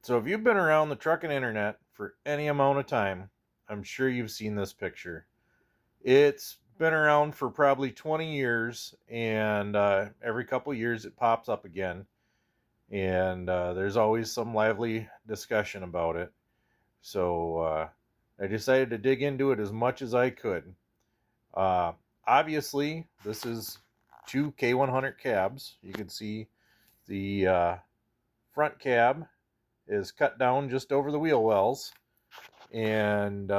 So if you've been around the trucking internet for any amount of time, I'm sure you've seen this picture. It's been around for probably 20 years, and every couple years it pops up again, and there's always some lively discussion about it. So I decided to dig into it as much as I could. Uh, Obviously, this is two K100 cabs. You can see the front cab is cut down just over the wheel wells, and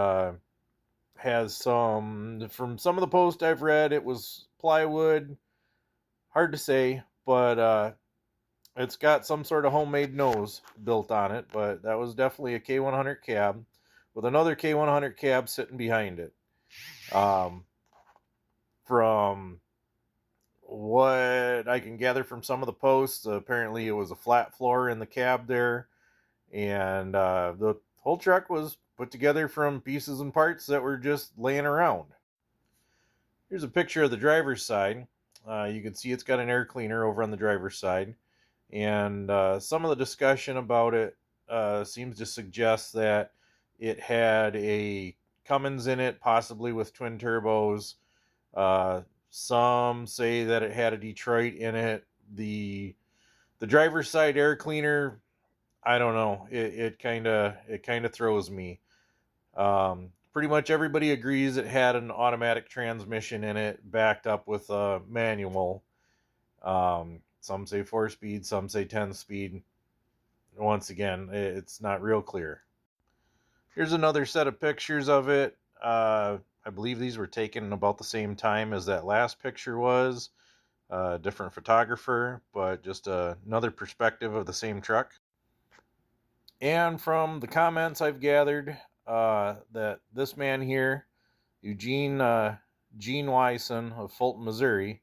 has from some of the posts I've read, it was plywood. Hard to say, but it's got some sort of homemade nose built on it. But that was definitely a K100 cab with another K100 cab sitting behind it. Um, from what I can gather from some of the posts, apparently it was a flat floor in the cab there, and the whole truck was put together from pieces and parts that were just laying around. Here's a picture of the driver's side. You can see it's got an air cleaner over on the driver's side, and some of the discussion about it seems to suggest that it had a Cummins in it, possibly with twin turbos. Some say that it had a Detroit in it. The driver's side air cleaner, I don't know. It kind of throws me. Pretty much everybody agrees it had an automatic transmission in it, backed up with a manual. Some say 4 speed, some say 10 speed. Once again, it's not real clear. Here's another set of pictures of it. I believe these were taken about the same time as that last picture was. Different photographer, but just another perspective of the same truck. And from the comments I've gathered, that this man here, Gene Wyson of Fulton, Missouri,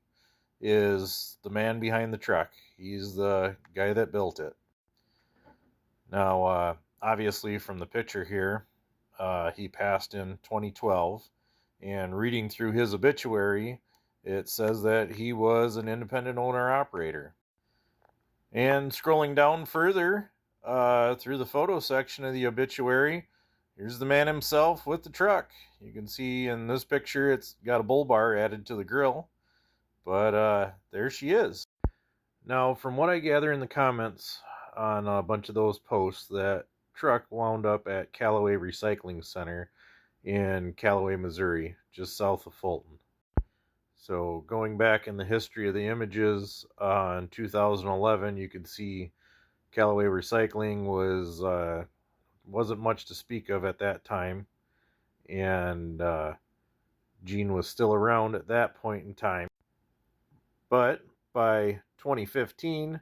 is the man behind the truck. He's the guy that built it. Now, obviously, from the picture here, he passed in 2012, and reading through his obituary, it says that he was an independent owner operator. And scrolling down further through the photo section of the obituary, here's the man himself with the truck. You can see in this picture it's got a bull bar added to the grill, but there she is. Now, from what I gather in the comments on a bunch of those posts, that truck wound up at Callaway Recycling Center in Callaway, Missouri, just south of Fulton. So going back in the history of the images, in 2011, you could see Callaway Recycling wasn't much to speak of at that time, and Gene was still around at that point in time. But by 2015,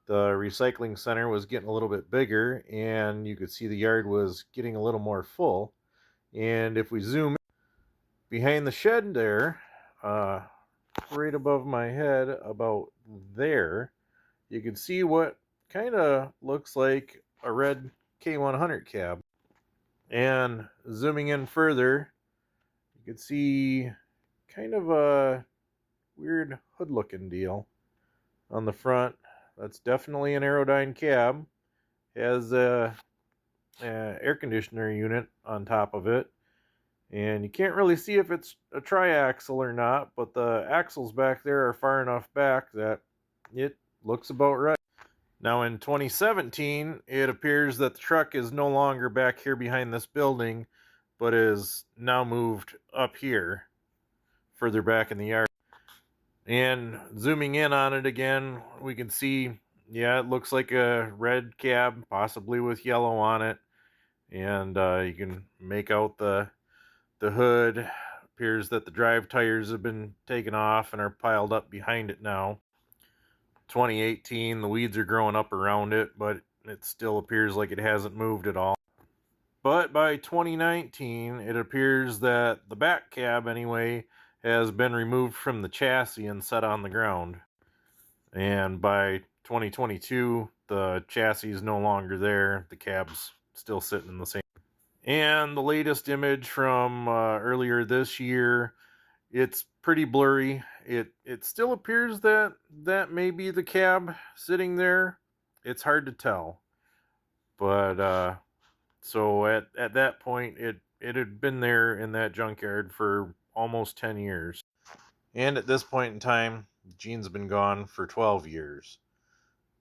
the recycling center was getting a little bit bigger, and you could see the yard was getting a little more full. And if we zoom in behind the shed there, right above my head, about there, you can see what kind of looks like a red K100 cab. And zooming in further, you can see kind of a weird hood looking deal on the front. That's definitely an Aerodyne cab. Has a air conditioner unit on top of it. And you can't really see if it's a triaxle or not, but the axles back there are far enough back that it looks about right. Now in 2017, it appears that the truck is no longer back here behind this building, but is now moved up here, further back in the yard. And zooming in on it again, we can see, yeah, it looks like a red cab, possibly with yellow on it. And you can make out the hood. Appears that the drive tires have been taken off and are piled up behind it now. 2018, the weeds are growing up around it, but it still appears like it hasn't moved at all. But by 2019, it appears that the back cab, anyway, has been removed from the chassis and set on the ground. And by 2022, the chassis is no longer there. The cab's still sitting in the same. And the latest image from earlier this year, it's pretty blurry. It still appears that may be the cab sitting there. It's hard to tell. But so at that point, it had been there in that junkyard for almost 10 years. And at this point in time, Gene's been gone for 12 years.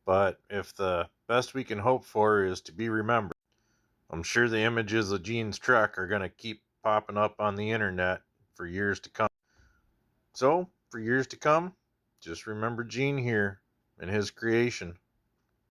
But if the best we can hope for is to be remembered, I'm sure the images of Gene's truck are going to keep popping up on the internet for years to come. So, for years to come, just remember Gene here and his creation.